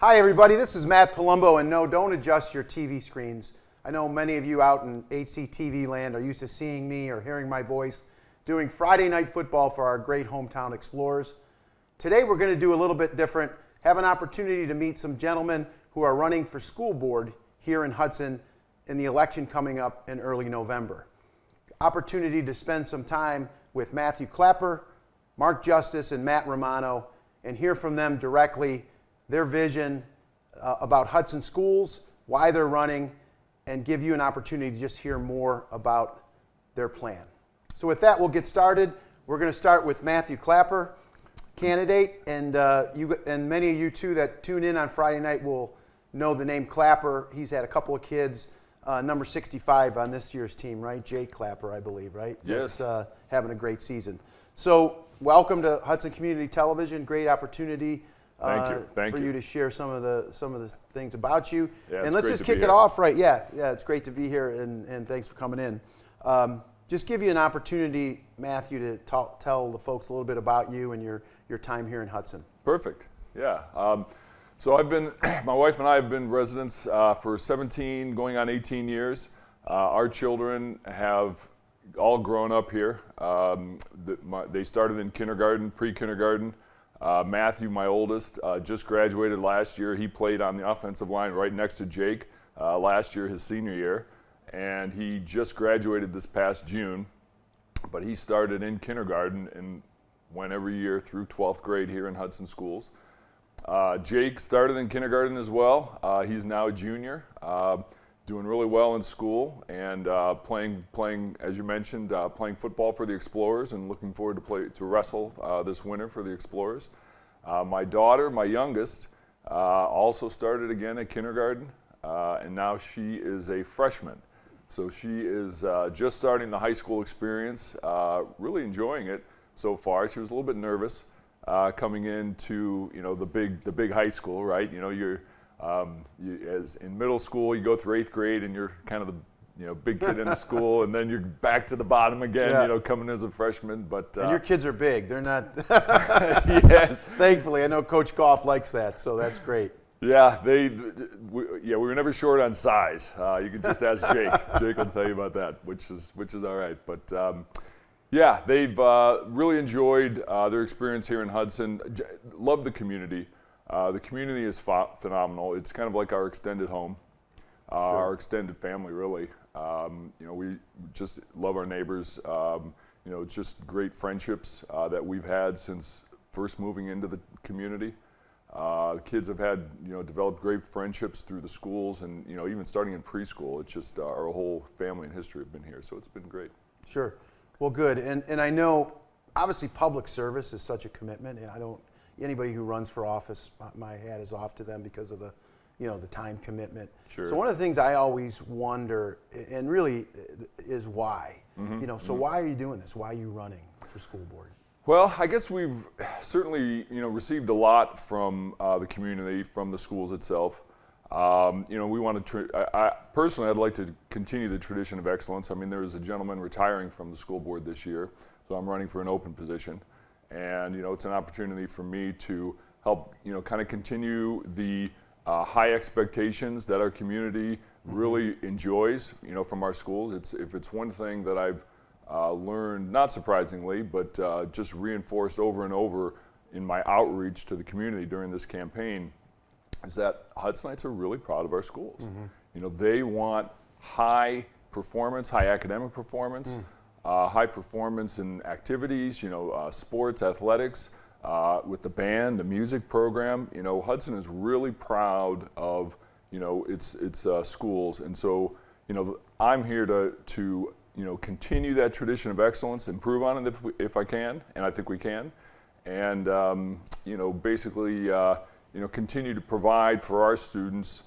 Hi everybody, this is Matt Palumbo, and no, don't adjust your TV screens. I know many of you out in HCTV land are used to seeing me or hearing my voice doing Friday night football for our great hometown Explorers. Today we're going to do a little bit different, have an opportunity to meet some gentlemen who are running for school board here in Hudson in the election coming up in early November. Opportunity to spend some time with Matthew Clapper, Mark Justice, and Matt Romano and hear from them directly their vision about Hudson schools, why they're running, and give you an opportunity to just hear more about their plan. So with that, we'll get started. We're going to start with Matthew Clapper, candidate, and many of you too that tune in on Friday night will know the name Clapper. He's had a couple of kids, number 65 on this year's team, right? Jake Clapper, I believe, right? Yes. That's having a great season. So welcome to Hudson Community Television. Great opportunity. Thank you to share some of the things about you. Yeah, and let's just kick it off right. Yeah, it's great to be here, and thanks for coming in. Just give you an opportunity, Matthew, to tell the folks a little bit about you and your time here in Hudson. Perfect. Yeah. So my wife and I have been residents for 17, going on 18 years. Our children have all grown up here. They started in kindergarten, pre-kindergarten. Matthew, my oldest, just graduated last year. He played on the offensive line right next to Jake last year, his senior year. And he just graduated this past June. But he started in kindergarten and went every year through 12th grade here in Hudson schools. Jake started in kindergarten as well. He's now a junior, doing really well in school and playing, as you mentioned, playing football for the Explorers and looking forward to wrestle this winter for the Explorers. My daughter, my youngest, also started again at kindergarten, and now she is a freshman. So she is just starting the high school experience, really enjoying it so far. She was a little bit nervous coming into the big high school, right? As in middle school, you go through 8th grade and you're kind of the big kid in the school, and then you're back to the bottom again, coming as a freshman. But and your kids are big; they're not. Yes. Thankfully, I know Coach Goff likes that, so that's great. Yeah, we were never short on size. You can just ask Jake. Jake will tell you about that, which is all right. But yeah, they've really enjoyed their experience here in Hudson. Love the community. The community is phenomenal. It's kind of like our extended home, Sure. Our extended family, really. We just love our neighbors. Just great friendships that we've had since first moving into the community. The kids have had, developed great friendships through the schools, and even starting in preschool. It's just our whole family and history have been here, so it's been great. Sure. Well, good. And I know, obviously, public service is such a commitment. Anybody who runs for office, my hat is off to them because of the time commitment. Sure. So one of the things I always wonder, and really, is why. So why are you doing this? Why are you running for school board? Well, I guess we've certainly received a lot from the community, from the schools itself. We want to. Personally, I'd like to continue the tradition of excellence. I mean, there is a gentleman retiring from the school board this year, so I'm running for an open position. And it's an opportunity for me to help kind of continue the high expectations that our community really enjoys from our schools. If it's one thing that I've learned, not surprisingly, but just reinforced over and over in my outreach to the community during this campaign, is that Hudsonites are really proud of our schools. They want high performance, high academic performance. High performance in activities, sports, athletics, with the band, the music program. Hudson is really proud of, its schools, and so, I'm here to continue that tradition of excellence, improve on it if I can, and I think we can, and basically, continue to provide for our students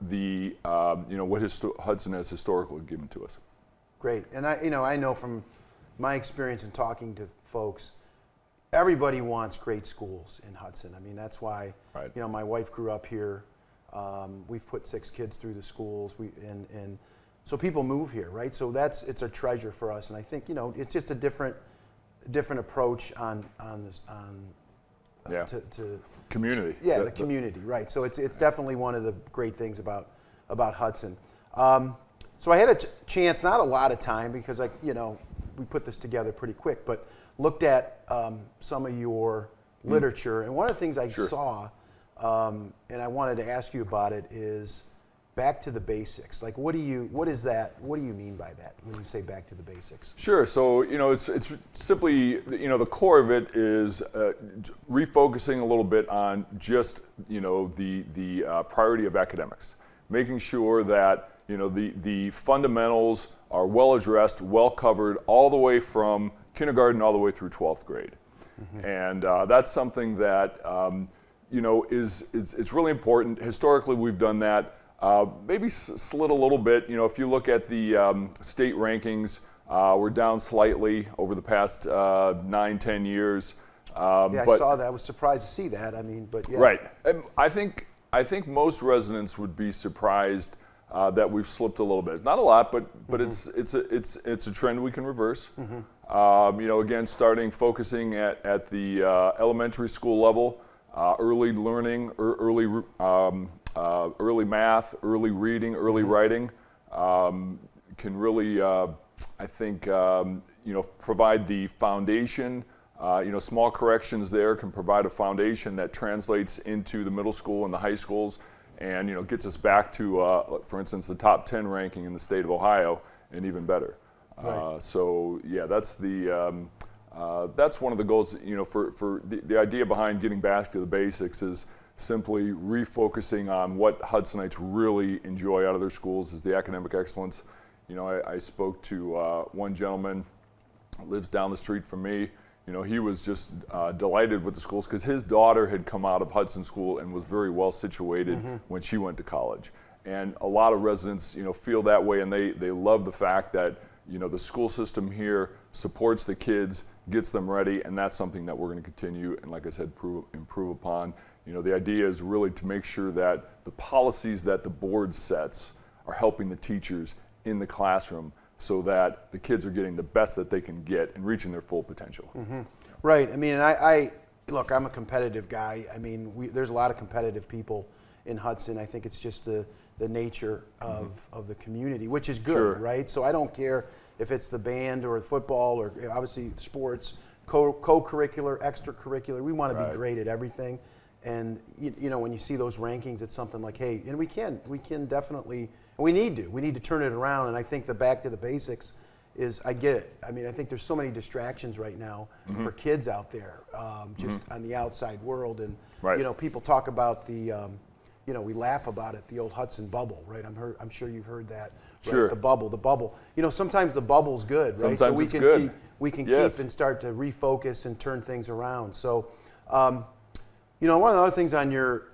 the, what Hudson has historically given to us. Great, and I know from my experience in talking to folks, everybody wants great schools in Hudson. I mean, that's why my wife grew up here. We've put 6 kids through the schools. And so people move here, right? So it's a treasure for us, and I think it's just a different approach on Yeah. to Community. yeah, the community, right. So it's definitely one of the great things about Hudson. So I had a chance, not a lot of time because we put this together pretty quick, but looked at some of your literature, and one of the things I saw, and I wanted to ask you about it, is back to the basics. Like, what is that? What do you mean by that when you say back to the basics? Sure. So it's simply the core of it is refocusing a little bit on just the priority of academics, making sure that the fundamentals are well addressed, well covered, all the way from kindergarten all the way through 12th grade, and that's something that it's really important. Historically, we've done that. Maybe slid a little bit. If you look at the state rankings, we're down slightly over the past 9-10 years. I saw that. I was surprised to see that. But yeah. Right. And I think most residents would be surprised that we've slipped a little bit. Not a lot, but it's a trend we can reverse. Again, focusing at the elementary school level, early learning, early math, early reading, early writing can really, I think, provide the foundation. Small corrections there can provide a foundation that translates into the middle school and the high schools, and gets us back to, for instance, the top 10 ranking in the state of Ohio, and even better. Right. So yeah, that's one of the goals. For the idea behind getting back to the basics is simply refocusing on what Hudsonites really enjoy out of their schools is the academic excellence. I spoke to one gentleman who lives down the street from me. He was just delighted with the schools because his daughter had come out of Hudson School and was very well situated when she went to college. And a lot of residents, feel that way, and they love the fact that the school system here supports the kids, gets them ready, and that's something that we're going to continue and, like I said, improve upon. The idea is really to make sure that the policies that the board sets are helping the teachers in the classroom so that the kids are getting the best that they can get and reaching their full potential. Right. I look, I'm a competitive guy. There's a lot of competitive people in Hudson. I think it's just the nature of the community, which is good, right? So I don't care if it's the band or the football or obviously sports, co-curricular, extracurricular. We want to be great at everything. And when you see those rankings, it's something like, hey, and we can definitely, and we need to turn it around. And I think the back to the basics is, I get it. I think there's so many distractions right now for kids out there, just on the outside world. And people talk about the, we laugh about it, the old Hudson bubble, right? I'm sure you've heard that. Right? Sure. The bubble. Sometimes the bubble's good, right? Sometimes so it's good. We can keep and start to refocus and turn things around. So. One of the other things on your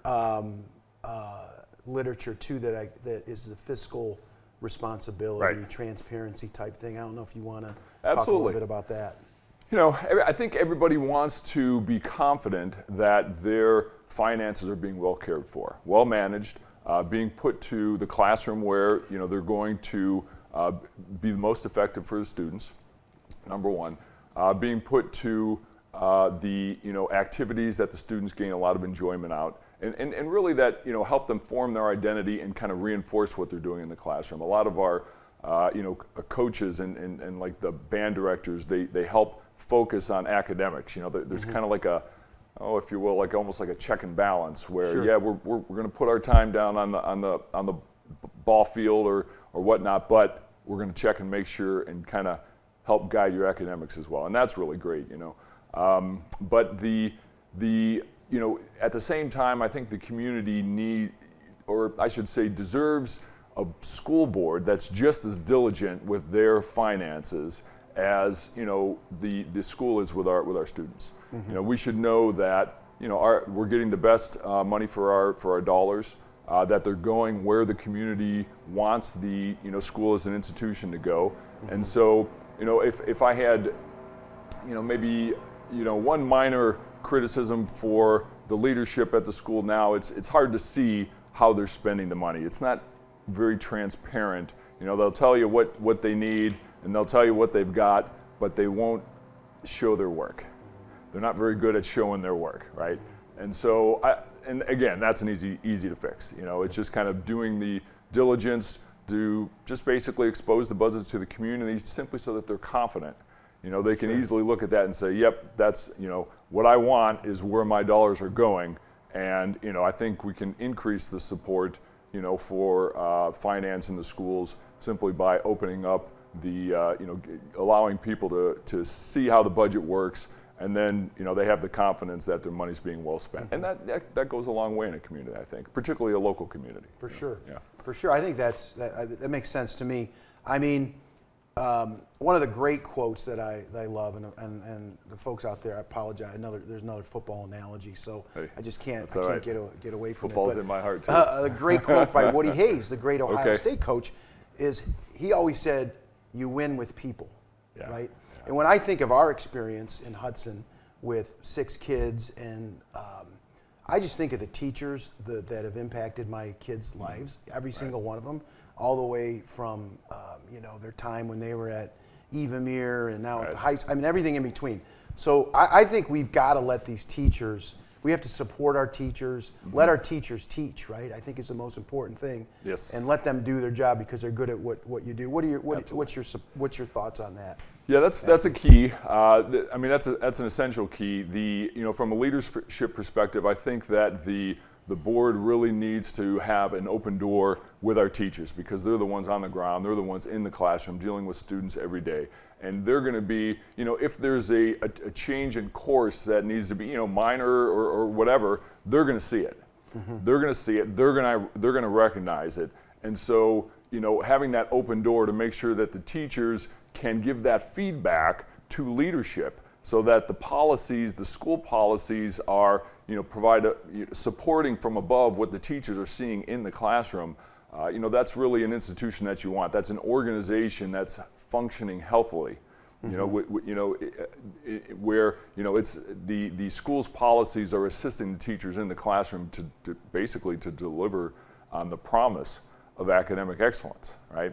literature too that is the fiscal responsibility, transparency type thing. I don't know if you want to talk a little bit about that. I think everybody wants to be confident that their finances are being well cared for, well managed, being put to the classroom where they're going to be the most effective for the students. Number one, being put to the activities that the students gain a lot of enjoyment out, and really that help them form their identity and kind of reinforce what they're doing in the classroom. A lot of our coaches and like the band directors, they help focus on academics. There's kind of like if you will, like almost like a check and balance where we're going to put our time down on the ball field or whatnot, but we're going to check and make sure and kind of help guide your academics as well, and that's really great. But at the same time, I think the community deserves a school board that's just as diligent with their finances as the school is with our students. We should know that we're getting the best money for our dollars, that they're going where the community wants the school as an institution to go, and so if I had maybe one minor criticism for the leadership at the school now, it's hard to see how they're spending the money. It's not very transparent. They'll tell you what they need and they'll tell you what they've got, but they won't show their work. they're not very good at showing their work, right? And so, and again, that's an easy to fix. You know, it's just kind of doing the diligence to just basically expose the budgets to the community simply so that they're confident. You know, they can easily look at that and say, yep, that's, you know, what I want is where my dollars are going. And, you know, I think we can increase the support, you know, for finance in the schools simply by opening up the, you know, allowing people to see how the budget works, and then, you know, they have the confidence that their money's being well spent. And that goes a long way in a community, I think, particularly a local community. For sure. Yeah. For sure. I think that makes sense to me. I mean, one of the great quotes that I love, and the folks out there, I apologize. There's another football analogy, so hey, I just can't right. get away from Football's it. But, in my heart too. A great quote by Woody Hayes, the great Ohio Okay. State coach, is he always said, "You win with people," Yeah. right? Yeah. And when I think of our experience in Hudson with 6 kids, and I just think of the teachers that have impacted my kids' lives, every single one of them, all the way from you know, their time when they were at Evamere and now at the high school. I mean, everything in between. So I think we've got to let these teachers. We have to support our teachers. Let our teachers teach, right? I think is the most important thing. Yes. And let them do their job because they're good at what you do. What's your thoughts on that? Yeah, that's a key. I mean, that's an essential key. You know, from a leadership perspective, I think that the board really needs to have an open door with our teachers, because they're the ones on the ground, they're the ones in the classroom dealing with students every day. And they're going to be, you know, if there's a change in course that needs to be, you know, minor or whatever, they're going to see it. They're going to see it. They're going to recognize it. And so, you know, having that open door to make sure that the teachers can give that feedback to leadership, so that the policies, the school policies, are, you know, supporting from above what the teachers are seeing in the classroom. You know, that's really an institution that you want. That's an organization that's functioning healthily. You know, where, you know, it's the school's policies are assisting the teachers in the classroom to basically to deliver on the promise of academic excellence, right?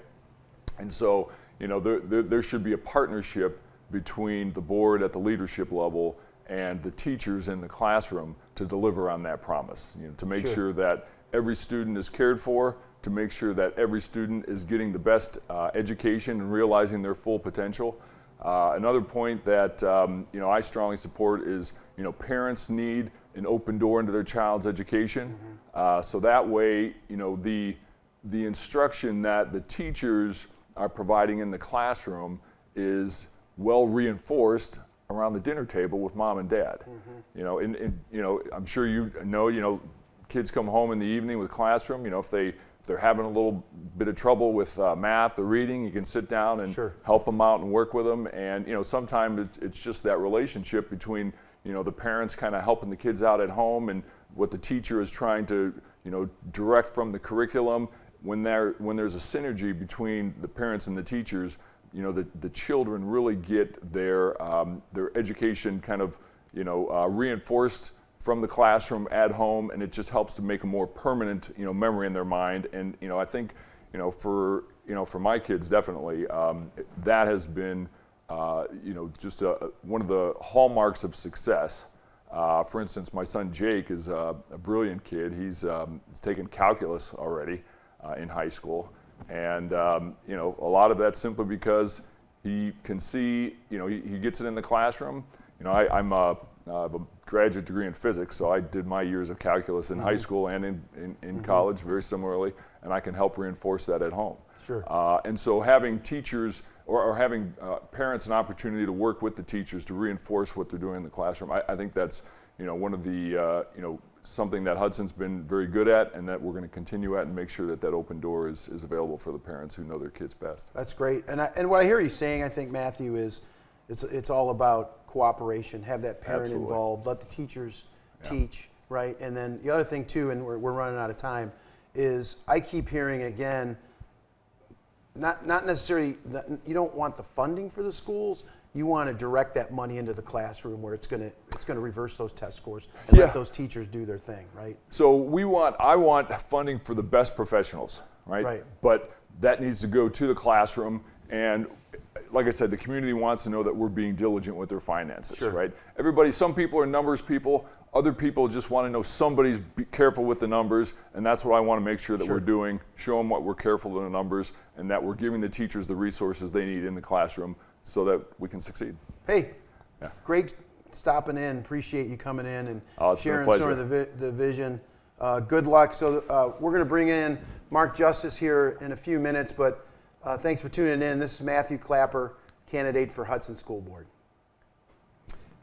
And so, you know, there should be a partnership between the board at the leadership level and the teachers in the classroom to deliver on that promise. You know, to make sure that every student is cared for, to make sure that every student is getting the best education and realizing their full potential. Another point that you know, I strongly support is, you know, parents need an open door into their child's education. So that way, you know, the instruction that the teachers are providing in the classroom is well reinforced around the dinner table with mom and dad. You know, and you know, I'm sure you know, kids come home in the evening with classroom. You know, if they're having a little bit of trouble with math or reading, you can sit down and help them out and work with them. And, you know, sometimes it's just that relationship between, you know, the parents kind of helping the kids out at home and what the teacher is trying to, you know, direct from the curriculum. When there's a synergy between the parents and the teachers, you know, the children really get their education kind of, you know, reinforced from the classroom at home, and it just helps to make a more permanent, you know, memory in their mind. And, you know, I think, you know, for my kids, definitely, that has been, you know, just one of the hallmarks of success. For instance, my son Jake is a brilliant kid. He's taken calculus already in high school, and you know, a lot of that's simply because he can see, you know, he gets it in the classroom. You know, I'm I have a graduate degree in physics, so I did my years of calculus in high school and in college very similarly, and I can help reinforce that at home. And so having teachers or having parents an opportunity to work with the teachers to reinforce what they're doing in the classroom, I think that's, you know, one of the, you know, something that Hudson's been very good at, and that we're going to continue at, and make sure that that open door is available for the parents who know their kids best. That's great. And what I hear you saying, I think, Matthew, is it's all about cooperation. Have that parent involved. Let the teachers teach, right? And then the other thing too, and we're running out of time, is I keep hearing again, not necessarily, you don't want the funding for the schools. You want to direct that money into the classroom where it's going to reverse those test scores and let those teachers do their thing, right? So I want funding for the best professionals, right? But that needs to go to the classroom, and like I said, the community wants to know that we're being diligent with their finances, Sure. right? Some people are numbers people. Other people just want to know somebody's careful with the numbers, and that's what I want to make sure that we're doing. Show them what we're careful with the numbers, and that we're giving the teachers the resources they need in the classroom so that we can succeed. Hey, great stopping in. Appreciate you coming in and It's been a sharing pleasure. sort of the vision. Good luck. So we're going to bring in Mark Justice here in a few minutes, but thanks for tuning in. This is Matthew Clapper, candidate for Hudson School Board.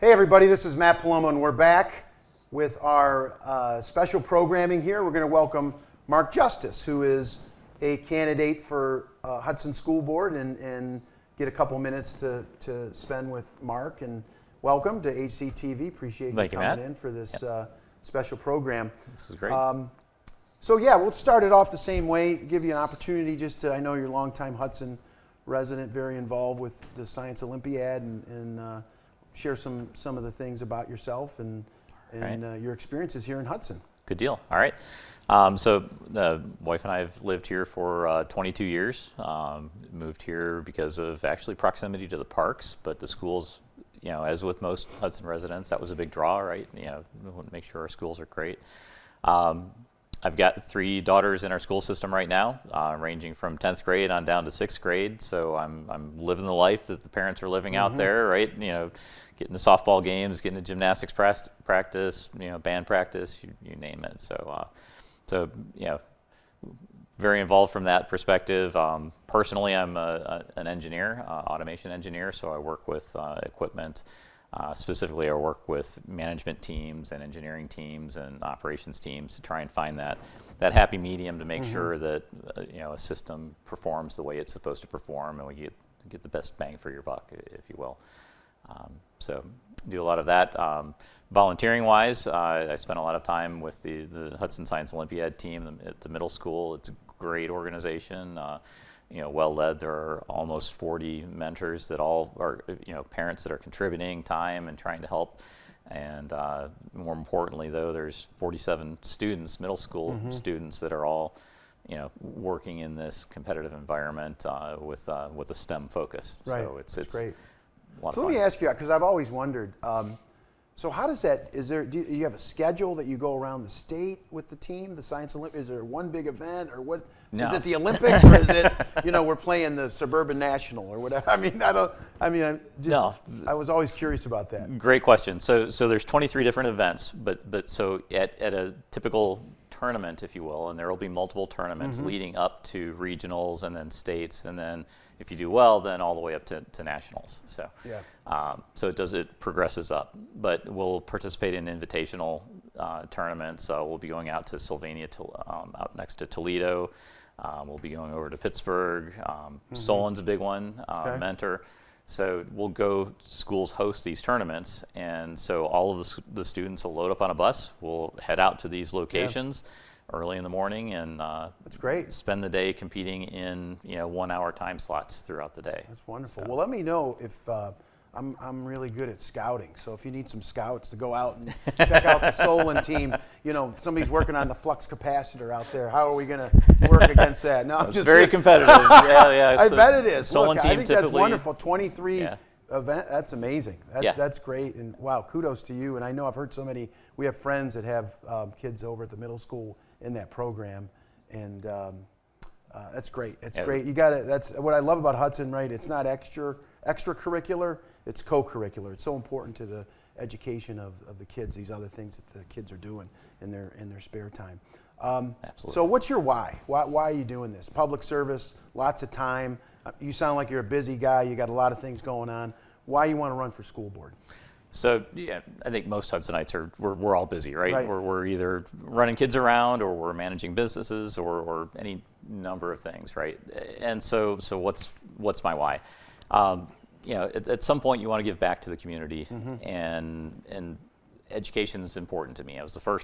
Hey everybody, this is Matt Palumbo, and we're back with our special programming here. We're going to welcome Mark Justice, who is a candidate for Hudson School Board, and get a couple minutes to spend with Mark. And welcome to HCTV. Appreciate you coming in for this special program. This is great. So yeah, we'll start it off the same way, give you an opportunity just to, I know you're a longtime Hudson resident, very involved with the Science Olympiad, and share some of the things about yourself and your experiences here in Hudson. Good deal. All right. So the wife and I have lived here for 22 years. Moved here because of actually proximity to the parks, but the schools, as with most Hudson residents, that was a big draw, right? We want to make sure our schools are great. I've got 3 daughters in our school system right now, ranging from 10th grade on down to 6th grade. So I'm living the life that the parents are living out there, right? Getting to softball games, getting to gymnastics practice, band practice, you name it. So very involved from that perspective. Personally, I'm an engineer, automation engineer, so I work with equipment. Specifically, I work with management teams and engineering teams and operations teams to try and find that happy medium to make sure that a system performs the way it's supposed to perform, and we get the best bang for your buck, if you will. So do a lot of that. Volunteering-wise, I spent a lot of time with the Hudson Science Olympiad team at the middle school. It's a great organization. Well led. There are almost 40 mentors that all are, parents that are contributing time and trying to help. And more importantly, though, there's 47 students, middle school students, that are all, working in this competitive environment with a STEM focus. Right. So it's great. A lot of So fun. let me ask you, because I've always wondered. So how does that? Do you have a schedule that you go around the state with the team, the Science Olympiad? Is there one big event, or what? No. Is it the Olympics, or is it we're playing the Suburban National or whatever? I was always curious about that. Great question. So there's 23 different events, but so at a typical tournament, if you will, and there will be multiple tournaments leading up to regionals and then states, and then if you do well, then all the way up to nationals. So so it progresses up. But we'll participate in invitational tournaments. We'll be going out to Sylvania, out next to Toledo. We'll be going over to Pittsburgh. Solon's a big one, Mentor. So we'll go, schools host these tournaments, and so all of the students will load up on a bus. We'll head out to these locations early in the morning, and that's great. Spend the day competing in 1-hour time slots throughout the day. That's wonderful. So. Well, let me know if I'm really good at scouting. So if you need some scouts to go out and check out the Solon team, somebody's working on the flux capacitor out there. How are we going to work against that? No, it's very competitive. Yeah. I bet it is. Solon Look, team I think that's wonderful. 23 event. That's amazing. That's great. And wow, kudos to you. And I know I've heard we have friends that have kids over at the middle school in that program, and that's great. It's great. You got it. That's what I love about Hudson, right? It's not extracurricular. It's co-curricular. It's so important to the education of the kids. These other things that the kids are doing in their spare time. Absolutely. So what's your why? Why are you doing this? Public service, lots of time. You sound like you're a busy guy. You got a lot of things going on. Why you want to run for school board? So I think most Hudsonites we're all busy, right? We're either running kids around, or we're managing businesses, or any number of things, right? And so what's my why? At some point you want to give back to the community, and education is important to me. I was the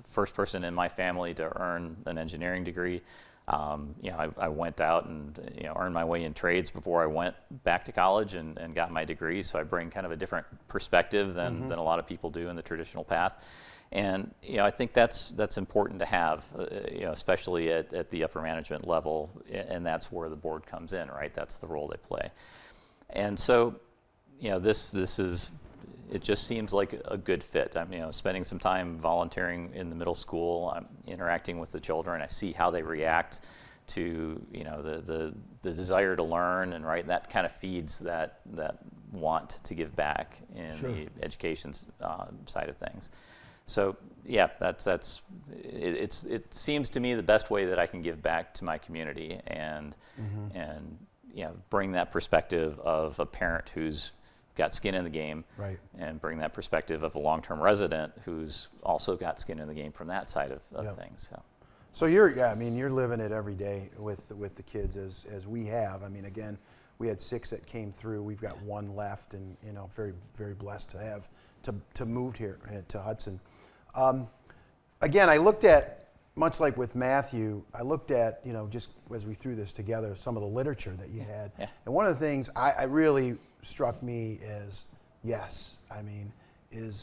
first person in my family to earn an engineering degree. I went out and earned my way in trades before I went back to college and got my degree. So I bring kind of a different perspective than a lot of people do in the traditional path. And I think that's important to have, especially at the upper management level, and that's where the board comes in, right? That's the role they play. And so, this is, it just seems like a good fit. I'm, spending some time volunteering in the middle school. I'm interacting with the children. I see how they react to, the desire to learn, and right, that kind of feeds that want to give back in Sure. the education side of things. So yeah, it seems to me the best way that I can give back to my community, and bring that perspective of a parent who's got skin in the game, Right. and bring that perspective of a long-term resident who's also got skin in the game from that side of Yep. things. So you're living it every day with the kids as we have. I mean, again, we had 6 that came through. We've got 1 left, and very, very blessed to have to move here to Hudson. Again, I looked at, much like with Matthew, I looked at, just as we threw this together, some of the literature that you had. Yeah. And one of the things I really struck me is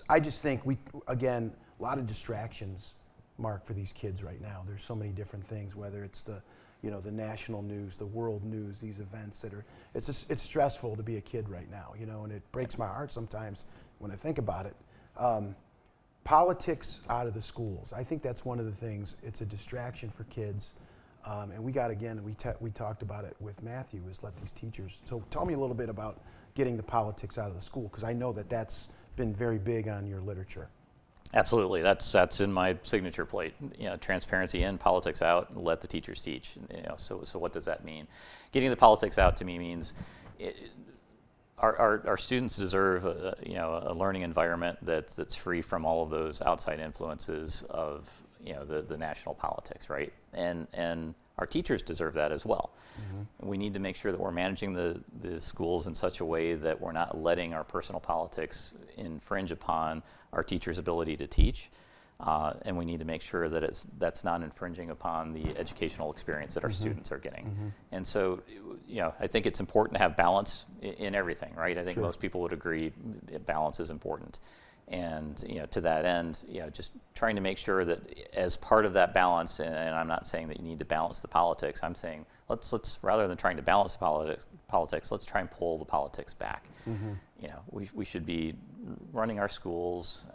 I just think a lot of distractions, Mark, for these kids right now. There's so many different things, whether it's the national news, the world news, these events that are, it's stressful to be a kid right now, and it breaks my heart sometimes when I think about it. Politics out of the schools. I think that's one of the things. It's a distraction for kids, and we talked about it with Matthew, is let these teachers. So tell me a little bit about getting the politics out of the school, because I know that's been very big on your literature. Absolutely, that's in my signature plate. Transparency in, politics out, let the teachers teach. So what does that mean? Getting the politics out to me means our students deserve a learning environment that's free from all of those outside influences of the national politics, right? And our teachers deserve that as well. Mm-hmm. We need to make sure that we're managing the schools in such a way that we're not letting our personal politics infringe upon our teachers' ability to teach. And we need to make sure that that's not infringing upon the educational experience that our Mm-hmm. students are getting. Mm-hmm. And so, I think it's important to have balance in everything, right? I think Sure. most people would agree balance is important. And to that end, just trying to make sure that as part of that balance, and I'm not saying that you need to balance the politics. I'm saying let's rather than trying to balance the politics, let's try and pull the politics back. Mm-hmm. We should be running our schools,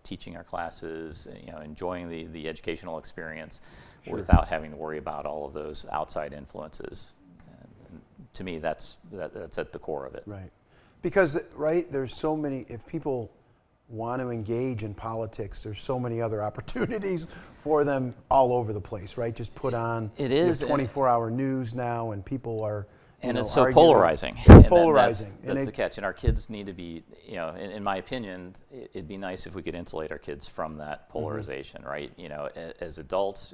teaching our classes, enjoying the educational experience, Sure. without having to worry about all of those outside influences. And to me, that's at the core of it. Right. Because, there's so many, if people want to engage in politics, there's so many other opportunities for them all over the place, right? Just put on It is 24-hour news now, and people are it's so arguing. polarizing. It's And polarizing. That's the catch. And our kids need to be, in my opinion, it'd be nice if we could insulate our kids from that polarization, mm-hmm. right? As adults,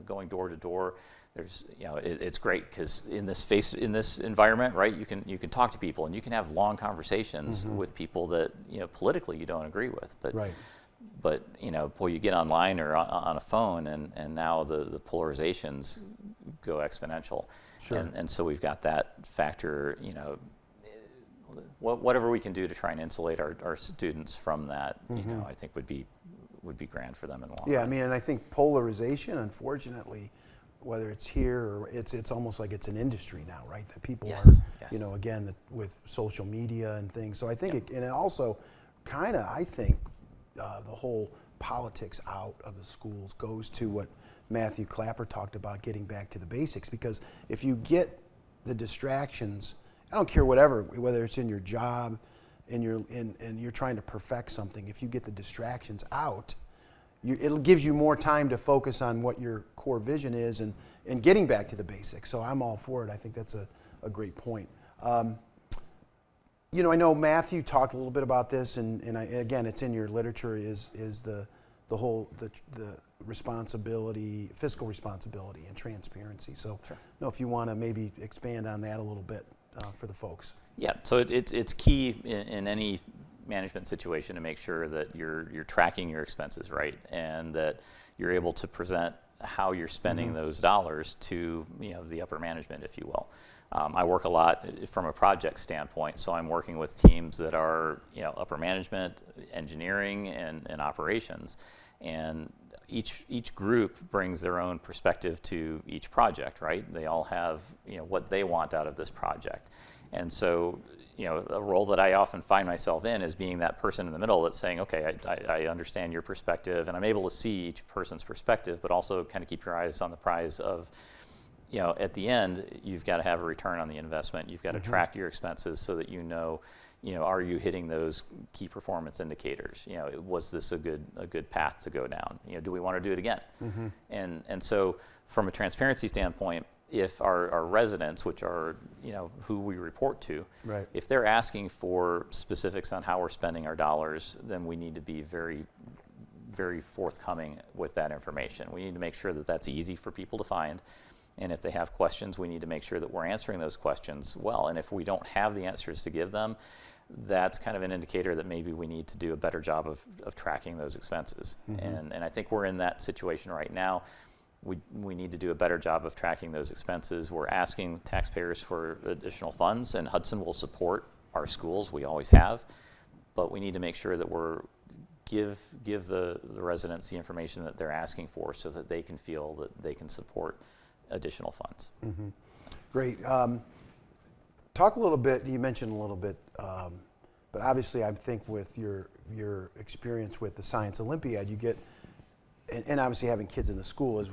going door to door, there's, it's great because in this environment, right, you can talk to people and you can have long conversations mm-hmm. with people that politically you don't agree with, but right. But you get online or on a phone, and now the polarizations go exponential. Sure. And so we've got that factor. Whatever we can do to try and insulate our students from that, mm-hmm. I think would be grand for them in the long run. run. And I think polarization, unfortunately, whether it's here or it's almost like it's an industry now, right? That people Yes. are, again, with social media and things. So I think and it also kind of, I think, the whole politics out of the schools goes to what Matthew Clapper talked about, getting back to the basics. Because if you get the distractions, I don't care whether it's in your job, and you're trying to perfect something, if you get the distractions out, it gives you more time to focus on what your core vision is and getting back to the basics. So I'm all for it. I think that's a great point. I know Matthew talked a little bit about this, and again, it's in your literature, is the whole responsibility, fiscal responsibility and transparency. So Sure. If you want to maybe expand on that a little bit for the folks. Yeah, so it's key in any management situation to make sure that you're tracking your expenses, right, and that you're able to present how you're spending mm-hmm. those dollars to the upper management, if you will. I work a lot from a project standpoint, so I'm working with teams that are upper management, engineering, and operations, and each group brings their own perspective to each project, right? They all have what they want out of this project, And so, a role that I often find myself in is being that person in the middle that's saying, okay, I understand your perspective, and I'm able to see each person's perspective, but also kind of keep your eyes on the prize of, at the end, you've got to have a return on the investment. You've got to track your expenses so that are you hitting those key performance indicators? Was this a good path to go down? Do we want to do it again? And so from a transparency standpoint, if our residents, which are who we report to, right, if they're asking for specifics on how we're spending our dollars, then we need to be very, very forthcoming with that information. We need to make sure that that's easy for people to find. And if they have questions, we need to make sure that we're answering those questions well. And if we don't have the answers to give them, that's kind of an indicator that maybe we need to do a better job of tracking those expenses. And I think we're in that situation right now. We need to do a better job of tracking those expenses. We're asking taxpayers for additional funds, and Hudson will support our schools. We always have. But we need to make sure that give the residents the information that they're asking for so that they can feel that they can support additional funds. Great. Talk a little bit, you mentioned a little bit, but obviously I think with your experience with the Science Olympiad, you get, and obviously having kids in the school,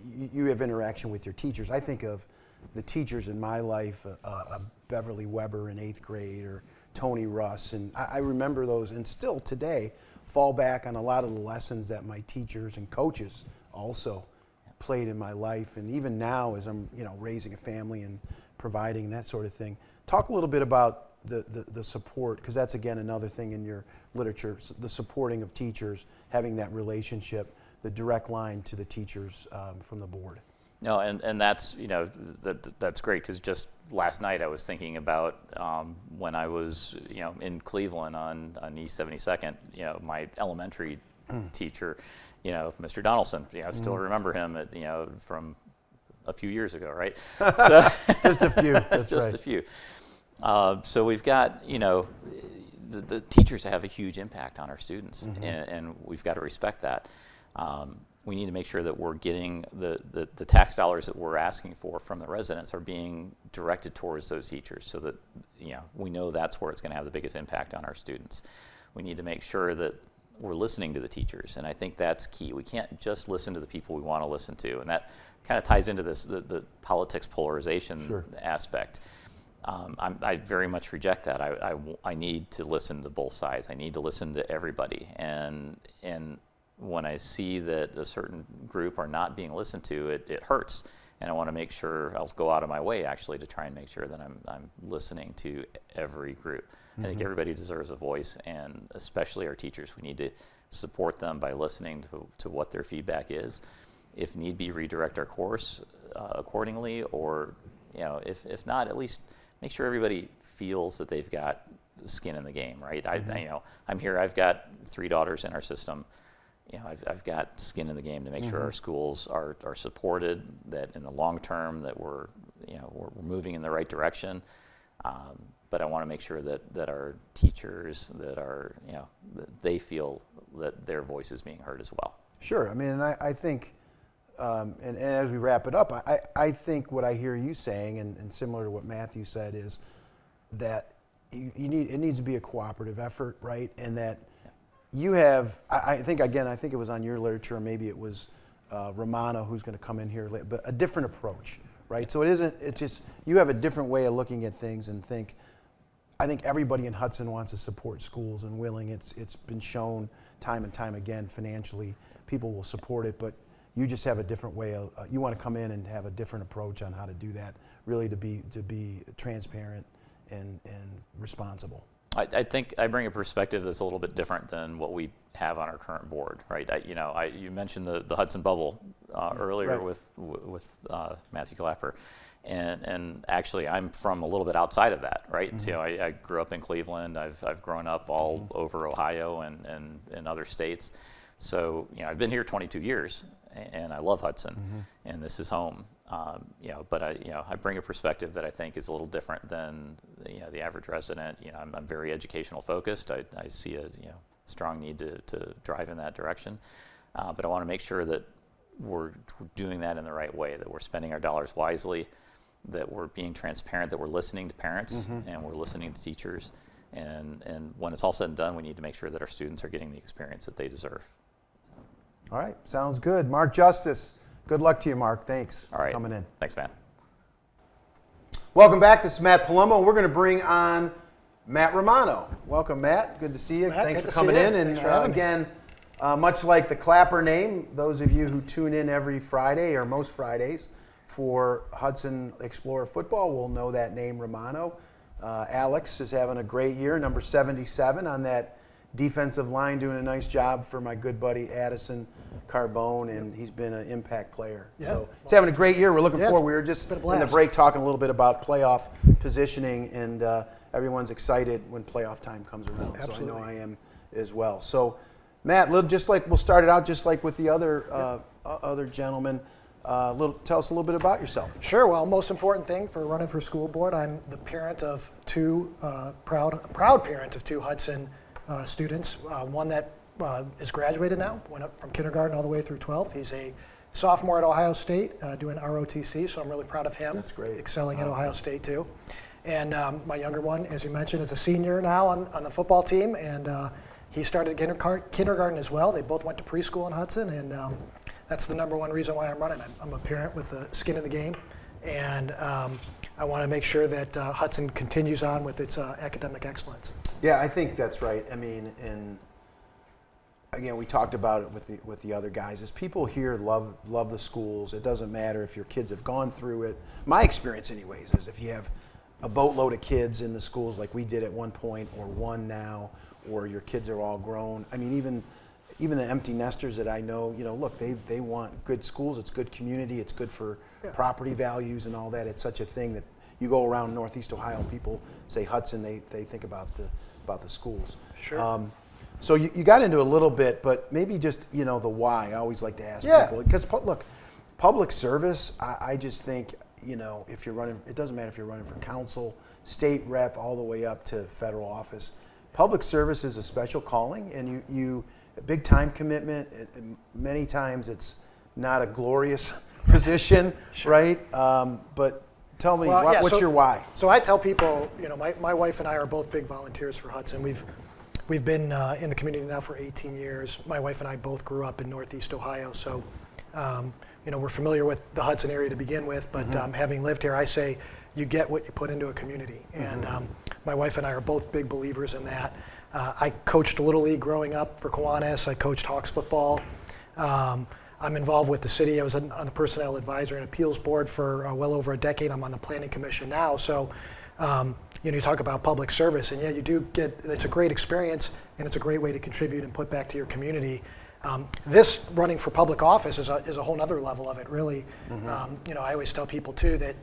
you have interaction with your teachers. I think of the teachers in my life, Beverly Weber in 8th grade, or Tony Russ, and I remember those, and still today fall back on a lot of the lessons that my teachers and coaches also played in my life, and even now as I'm raising a family and providing that sort of thing. Talk a little bit about the support, because that's again another thing in your literature, the supporting of teachers, having that relationship, the direct line to the teachers from the board. No, and that's that's great, because just last night I was thinking about when I was in Cleveland on East 72nd. My elementary teacher, Mr. Donaldson. I still remember him from a few years ago, right? So just a few. That's just right. a few. So we've got the teachers have a huge impact on our students, and we've got to respect that. We need to make sure that we're getting the tax dollars that we're asking for from the residents are being directed towards those teachers, so that we know that's where it's going to have the biggest impact on our students. We need to make sure that we're listening to the teachers, and I think that's key. We can't just listen to the people we want to listen to, and that kind of ties into this the politics polarization aspect. I very much reject that. I need to listen to both sides. I need to listen to everybody, and when I see that a certain group are not being listened to, it hurts. And I want to make sure I'll go out of my way actually to try and make sure that I'm listening to every group. I think everybody deserves a voice, and especially our teachers. We need to support them by listening to what their feedback is. If need be, redirect our course accordingly, or if not, at least make sure everybody feels that they've got skin in the game, right? I'm here. I've got 3 daughters in our system. I've got skin in the game to make sure our schools are supported, that in the long term that we're moving in the right direction. But I want to make sure that our teachers, that they feel that their voice is being heard as well. Sure. I mean, and I think, and as we wrap it up, I think what I hear you saying, and similar to what Matthew said, is that it needs to be a cooperative effort, right? And that you have, I think it was on your literature, or maybe it was Romano who's going to come in here later, but a different approach, right? So it's just, you have a different way of looking at things, and I think everybody in Hudson wants to support schools and willing. It's been shown time and time again financially, people will support it, but you just have a different way of, you want to come in and have a different approach on how to do that, really to be transparent and responsible. I think I bring a perspective that's a little bit different than what we have on our current board, right? You mentioned the Hudson bubble earlier with Matthew Clapper, and actually I'm from a little bit outside of that, right? So I grew up in Cleveland. I've grown up all over Ohio and other states. So I've been here 22 years, and I love Hudson, and this is home. But I bring a perspective that I think is a little different than the average resident. I'm very educational focused. I see a strong need to drive in that direction, but I want to make sure that we're doing that in the right way, that we're spending our dollars wisely, that we're being transparent, that we're listening to parents and we're listening to teachers. And when it's all said and done, we need to make sure that our students are getting the experience that they deserve. All right, sounds good. Mark Justice, good luck to you, Mark. Thanks for coming in. Thanks, Matt. Welcome back. This is Matt Palumbo. We're going to bring on Matt Romano. Welcome, Matt. Good to see you. Matt, Thanks good for to coming see you. in. And Thanks for having me. again, much like the Clapper name, those of you who tune in every Friday or most Fridays for Hudson Explorer football will know that name, Romano. Alex is having a great year, number 77 on that defensive line, doing a nice job for my good buddy Addison Carbone, and he's been an impact player. Yeah. So he's having a great year. We're looking Yeah, forward. We were just been a in the blast. break talking a little bit about playoff positioning, and everyone's excited when playoff time comes around. Absolutely. So I know I am as well. So Matt, just like we'll start it out just like with the other gentlemen. Tell us a little bit about yourself. Sure. Well, most important thing for running for school board, I'm the parent of two, proud parent of two Hudson students. One that is graduated now, went up from kindergarten all the way through 12th. He's a sophomore at Ohio State doing ROTC, so I'm really proud of him. That's great. Excelling at Ohio State too. And my younger one, as you mentioned, is a senior now on the football team, and he started kindergarten as well. They both went to preschool in Hudson, and that's the number one reason why I'm running. I'm a parent with the skin in the game, and I want to make sure that Hudson continues on with its academic excellence. Yeah, I think that's right. I mean, and again, we talked about it with the other guys. Is people here love the schools. It doesn't matter if your kids have gone through it. My experience, anyways, is if you have a boatload of kids in the schools like we did at one point, or one now, or your kids are all grown. I mean, even the empty nesters that I know, look, they want good schools. It's good community. It's good for property values and all that. It's such a thing that you go around Northeast Ohio, people say Hudson, they think about the schools. Sure. So you got into a little bit, but maybe just the why. I always like to ask people, because look, public service. I just think if you're running, it doesn't matter if you're running for council, state rep, all the way up to federal office. Public service is a special calling, and you a big time commitment. Many times it's not a glorious position, right? But tell me, what's your why? So I tell people, my wife and I are both big volunteers for Hudson. We've been in the community now for 18 years. My wife and I both grew up in Northeast Ohio, so we're familiar with the Hudson area to begin with. But having lived here, I say you get what you put into a community, and my wife and I are both big believers in that. I coached Little League growing up for Kiwanis. I coached Hawks football. I'm involved with the city. I was on the Personnel Advisory and Appeals Board for well over a decade. I'm on the Planning Commission now. So, you talk about public service, and you do get, it's a great experience, and it's a great way to contribute and put back to your community. This running for public office is a whole other level of it, really. I always tell people, too, that,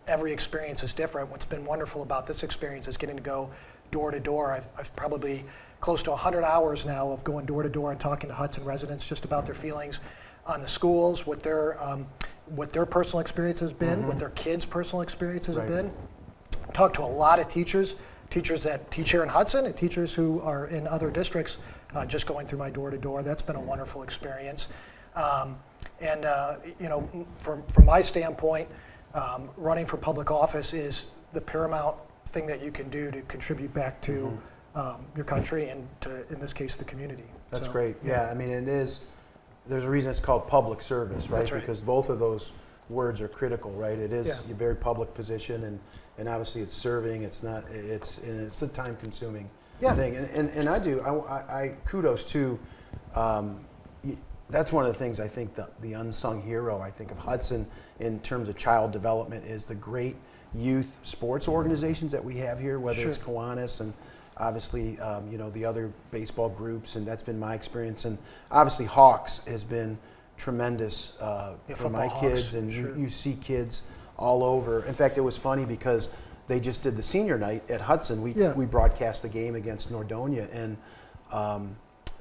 every experience is different. What's been wonderful about this experience is getting to go door to door. I've probably close to 100 hours now of going door to door and talking to Hudson residents just about their feelings on the schools, what their personal experience has been, what their kids' personal experiences have been. Talked to a lot of teachers that teach here in Hudson and teachers who are in other districts, just going through my door to door. That's been a wonderful experience. From my standpoint, running for public office is the paramount thing that you can do to contribute back to your country and to, in this case, the community. That's great. Yeah, I mean, it is. There's a reason it's called public service, right? That's right. Because both of those words are critical, right? It is a very public position, and obviously it's serving. It's not. It's a time-consuming thing. And I kudos to. That's one of the things I think the unsung hero I think of Hudson in terms of child development is the great youth sports organizations that we have here, whether it's Kiwanis and obviously the other baseball groups, and that's been my experience. And obviously Hawks has been tremendous for my kids, and you see kids all over. In fact, it was funny because they just did the senior night at Hudson. We broadcast the game against Nordonia, and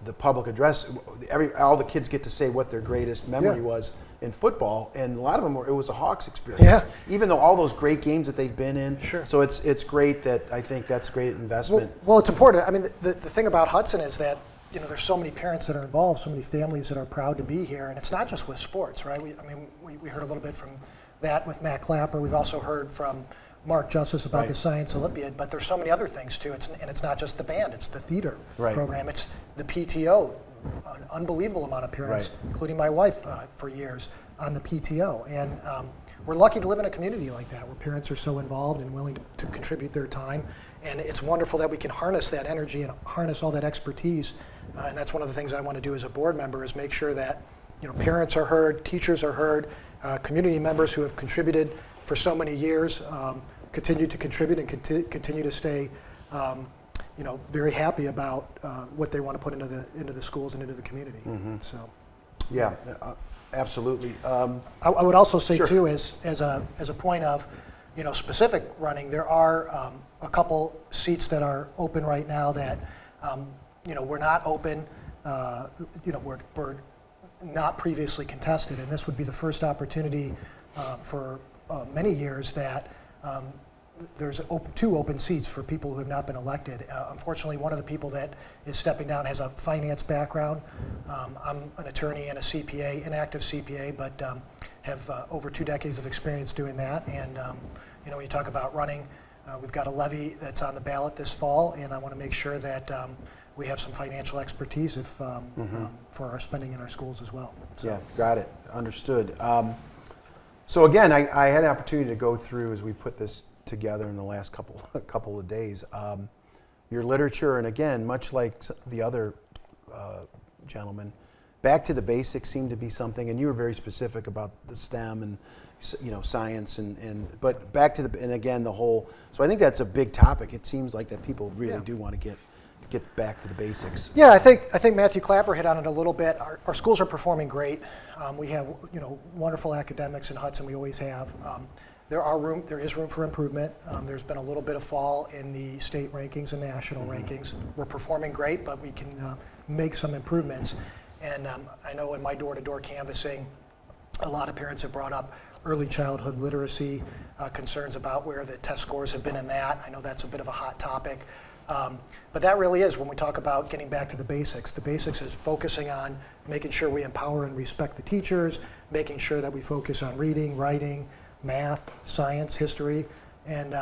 the public address, all the kids get to say what their greatest memory was in football, and a lot of them it was a Hawks experience. Even though all those great games that they've been in. So it's great that I think that's great investment. Well, it's important. I mean, the thing about Hudson is that there's so many parents that are involved, so many families that are proud to be here, and it's not just with sports, right? We heard a little bit from that with Matt Clapper. We've also heard from Mark Justice about Right. the Science Olympiad, but there's so many other things too. It's not just the band, it's the theater Right. program, it's the PTO, an unbelievable amount of parents, Right. including my wife for years on the PTO. And we're lucky to live in a community like that where parents are so involved and willing to contribute their time. And it's wonderful that we can harness that energy and harness all that expertise. And that's one of the things I want to do as a board member is make sure that parents are heard, teachers are heard, community members who have contributed for so many years continue to contribute and continue to stay very happy about what they want to put into the schools and into the community. So, Yeah, absolutely. I would also say Sure. too, as a point of specific running, there are a couple seats that are open right now that were not open. Were not previously contested, and this would be the first opportunity for many years that there's two open seats for people who have not been elected. Unfortunately, one of the people that is stepping down has a finance background. I'm an attorney and a CPA, an active CPA, but have over 2 decades of experience doing that. And when you talk about running, we've got a levy that's on the ballot this fall, and I want to make sure that we have some financial expertise for our spending in our schools as well. So. Yeah, got it. Understood. So again, I had an opportunity to go through as we put this together in the last couple of days. Your literature, and again, much like the other gentlemen, back to the basics seemed to be something, and you were very specific about the STEM and science but back to and again the whole. So I think that's a big topic. It seems like that people really do want to get back to the basics. Yeah, I think Matthew Clapper hit on it a little bit. Our schools are performing great. We have wonderful academics in Hudson. We always have. There is room for improvement. There's been a little bit of fall in the state rankings and national rankings. We're performing great, but we can make some improvements. And I know in my door-to-door canvassing, a lot of parents have brought up early childhood literacy, concerns about where the test scores have been in that. I know that's a bit of a hot topic. But that really is when we talk about getting back to the basics. The basics is focusing on making sure we empower and respect the teachers, making sure that we focus on reading, writing, math, science, history, and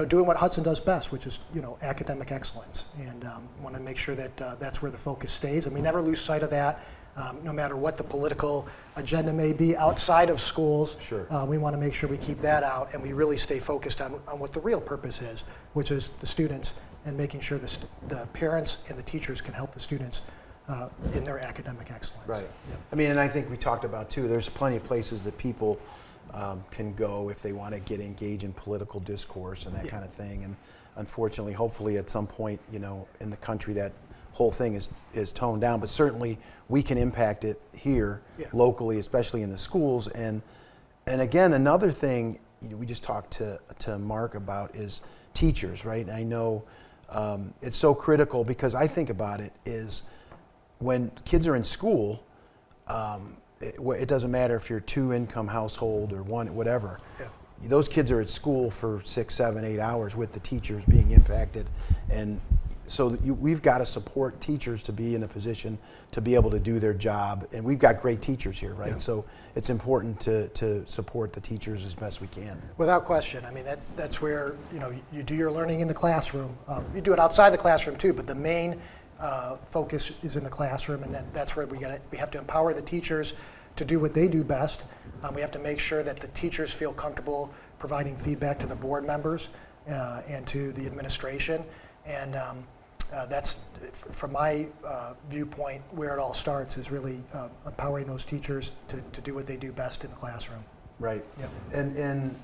doing what Hudson does best, which is academic excellence. And want to make sure that that's where the focus stays, and we never lose sight of that. No matter what the political agenda may be outside of schools, Sure. We want to make sure we keep that out, and we really stay focused on what the real purpose is, which is the students, and making sure the parents and the teachers can help the students in their academic excellence. Right. Yep. I mean, and I think we talked about too, there's plenty of places that people can go if they want to get engaged in political discourse and that kind of thing. And unfortunately, hopefully at some point, in the country that whole thing is toned down, but certainly we can impact it here locally, especially in the schools. And again, another thing we just talked to Mark about is teachers, right? And I know it's so critical because I think about it is when kids are in school, it doesn't matter if you're a 2-income household or one, whatever. Yeah. Those kids are at school for 6, 7, 8 hours with the teachers being impacted. And so we've got to support teachers to be in a position to be able to do their job. And we've got great teachers here, right? Yeah. So it's important to support the teachers as best we can. Without question. I mean, that's where you do your learning in the classroom. You do it outside the classroom too, but the main focus is in the classroom, and that's where we have to empower the teachers to do what they do best. We have to make sure that the teachers feel comfortable providing feedback to the board members and to the administration. And that's, from my viewpoint, where it all starts is really empowering those teachers to do what they do best in the classroom. Right. Yep. And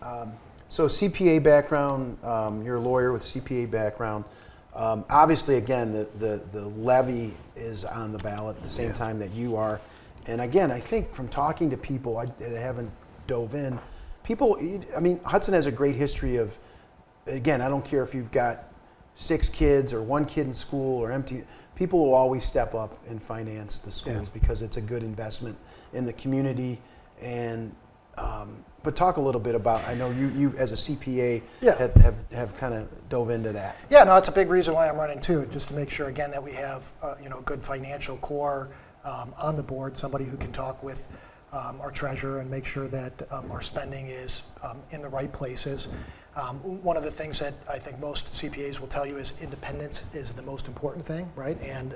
so CPA background, you're a lawyer with a CPA background. Obviously, again, the levy is on the ballot at the same time that you are. And again, I think from talking to people that haven't dove in, Hudson has a great history of, again, I don't care if you've got 6 kids or 1 kid in school or empty, people will always step up and finance the schools because it's a good investment in the community. And but talk a little bit about, I know you as a CPA have kind of dove into that. Yeah, no, it's a big reason why I'm running too, just to make sure again that we have a good financial core on the board, somebody who can talk with our treasurer and make sure that our spending is in the right places. One of the things that I think most CPAs will tell you is independence is the most important thing, right? And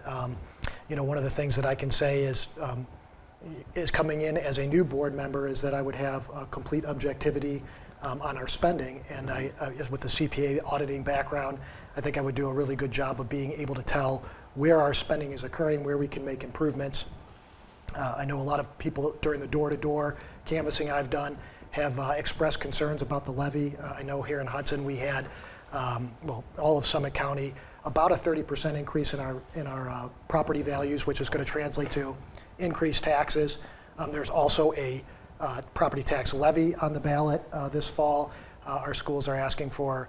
one of the things that I can say is coming in as a new board member is that I would have complete objectivity on our spending, and with the CPA auditing background, I think I would do a really good job of being able to tell where our spending is occurring, where we can make improvements. I know a lot of people during the door-to-door canvassing I've done have expressed concerns about the levy. I know here in Hudson we had, all of Summit County, about a 30% increase in our property values, which is going to translate to increased taxes. There's also a property tax levy on the ballot this fall. Our schools are asking for,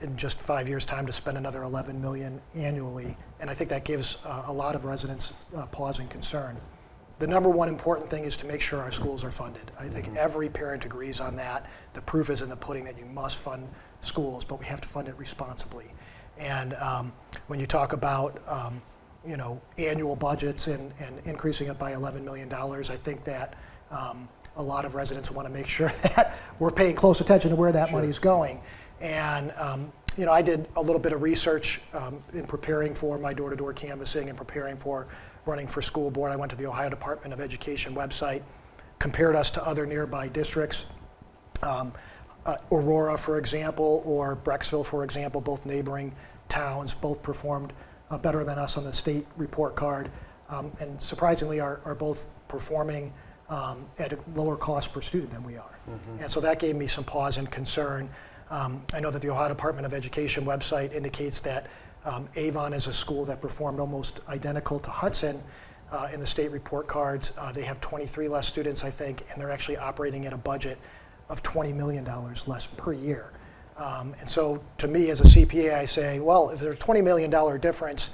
in just 5 years' time, to spend another $11 million annually, and I think that gives a lot of residents pause and concern. The number one important thing is to make sure our schools are funded. I think every parent agrees on that. The proof is in the pudding that you must fund schools, but we have to fund it responsibly. And when you talk about annual budgets and increasing it by $11 million, I think that a lot of residents want to make sure that we're paying close attention to where that money is going. And I did a little bit of research in preparing for my door-to-door canvassing and preparing for running for school board. I went to the Ohio Department of Education website, compared us to other nearby districts. Aurora, for example, or Brecksville, for example, both neighboring towns, both performed better than us on the state report card, and surprisingly are both performing at a lower cost per student than we are. And so that gave me some pause and concern. I know that the Ohio Department of Education website indicates that Avon is a school that performed almost identical to Hudson in the state report cards. They have 23 less students, I think, and they're actually operating at a budget of $20 million less per year. And so to me as a CPA, I say, well, if there's a $20 million difference,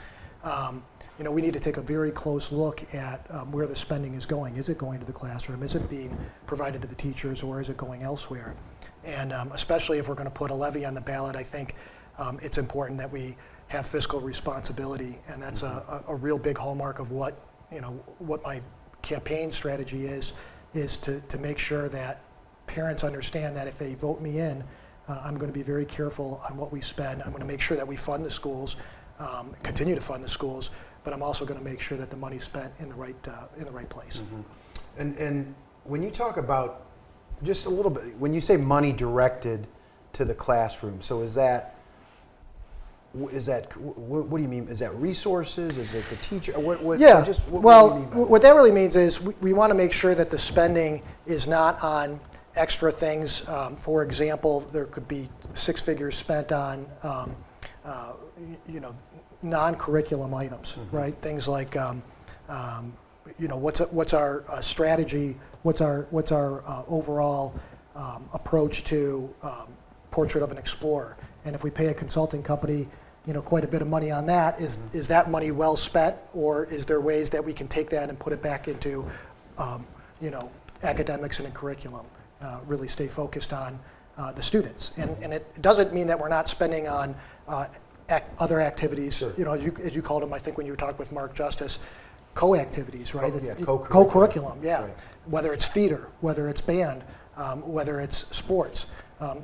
we need to take a very close look at where the spending is going. Is it going to the classroom? Is it being provided to the teachers, or is it going elsewhere? And especially if we're going to put a levy on the ballot, I think it's important that we have fiscal responsibility, and that's a real big hallmark of what my campaign strategy is to make sure that parents understand that if they vote me in, I'm going to be very careful on what we spend. I'm going to make sure that we fund the schools, continue to fund the schools, but I'm also going to make sure that the money's spent in the right place. And when you talk about just a little bit, when you say money directed to the classroom, so is that what do you mean? Is that resources? Is it the teacher? What do you mean by that? What that really means is we want to make sure that the spending is not on extra things. For example, there could be 6 figures spent on non-curriculum items, right? Things like what's our strategy? What's our overall approach to Portrait of an Explorer? And if we pay a consulting company quite a bit of money on that, is that money well spent, or is there ways that we can take that and put it back into academics and in curriculum? Really stay focused on the students, and it doesn't mean that we're not spending on other activities. Sure. As you called them, I think when you were talking with Mark Justice, co-activities, right? Co-curriculum, yeah. Right. Whether it's theater, whether it's band, whether it's sports,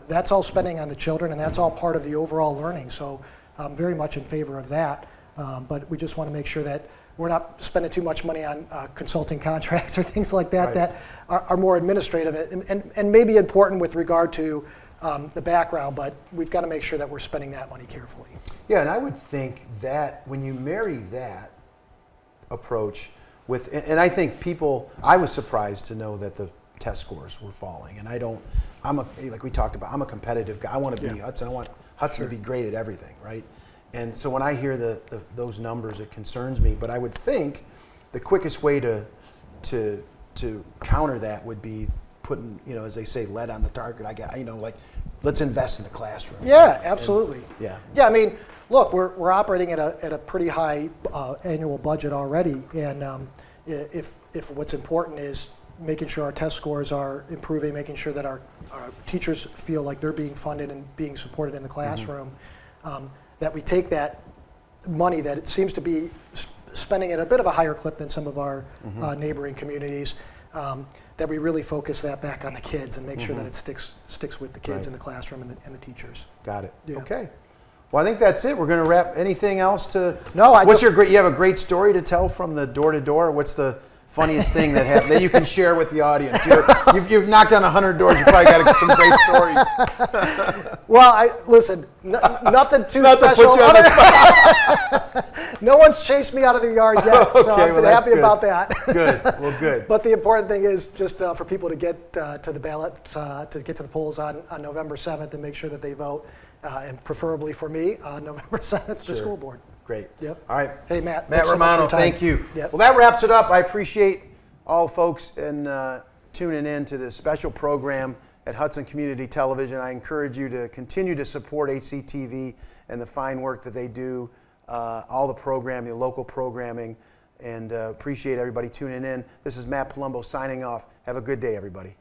that's all spending on the children, and that's all part of the overall learning. So I'm very much in favor of that, but we just want to make sure that we're not spending too much money on consulting contracts or things like that that are more administrative and maybe important with regard to the background, but we've got to make sure that we're spending that money carefully. Yeah, and I would think that when you marry that approach with, and I think I was surprised to know that the test scores were falling, and like we talked about, I'm a competitive guy. I want to be Hudson. I want Hudson to be great at everything, right? And so when I hear those numbers, it concerns me. But I would think the quickest way to counter that would be putting, as they say, lead on the target. Let's invest in the classroom. Yeah, absolutely. Yeah. I mean, look, we're operating at a pretty high annual budget already, and if what's important is making sure our test scores are improving, making sure that our teachers feel like they're being funded and being supported in the classroom, that we take that money that it seems to be spending at a bit of a higher clip than some of our neighboring communities, that we really focus that back on the kids and make sure that it sticks with the kids Right. in the classroom and the teachers. Got it. Yeah. Okay. Well, I think that's it. We're going to wrap. Anything else to? No, You have a great story to tell from the door to door. What's the funniest thing that you can share with the audience? You've knocked on 100 doors. You probably got some great stories. Well, listen, nothing too Not to special. put you on the spot. No one's chased me out of the yard yet, so Okay, I've well, been that's happy good. about that. Good. Well, good. But the important thing is just for people to get to the ballot, to get to the polls on November 7th and make sure that they vote, and preferably for me on November 7th for school board. Great. Yep. All right. Hey, Matt. Matt thanks so much for Romano, your time. thank you. Yep. Well, that wraps it up. I appreciate all folks and tuning in to this special program at Hudson Community Television. I encourage you to continue to support HCTV and the fine work that they do, all the programming, the local programming, and appreciate everybody tuning in. This is Matt Palumbo signing off. Have a good day, everybody.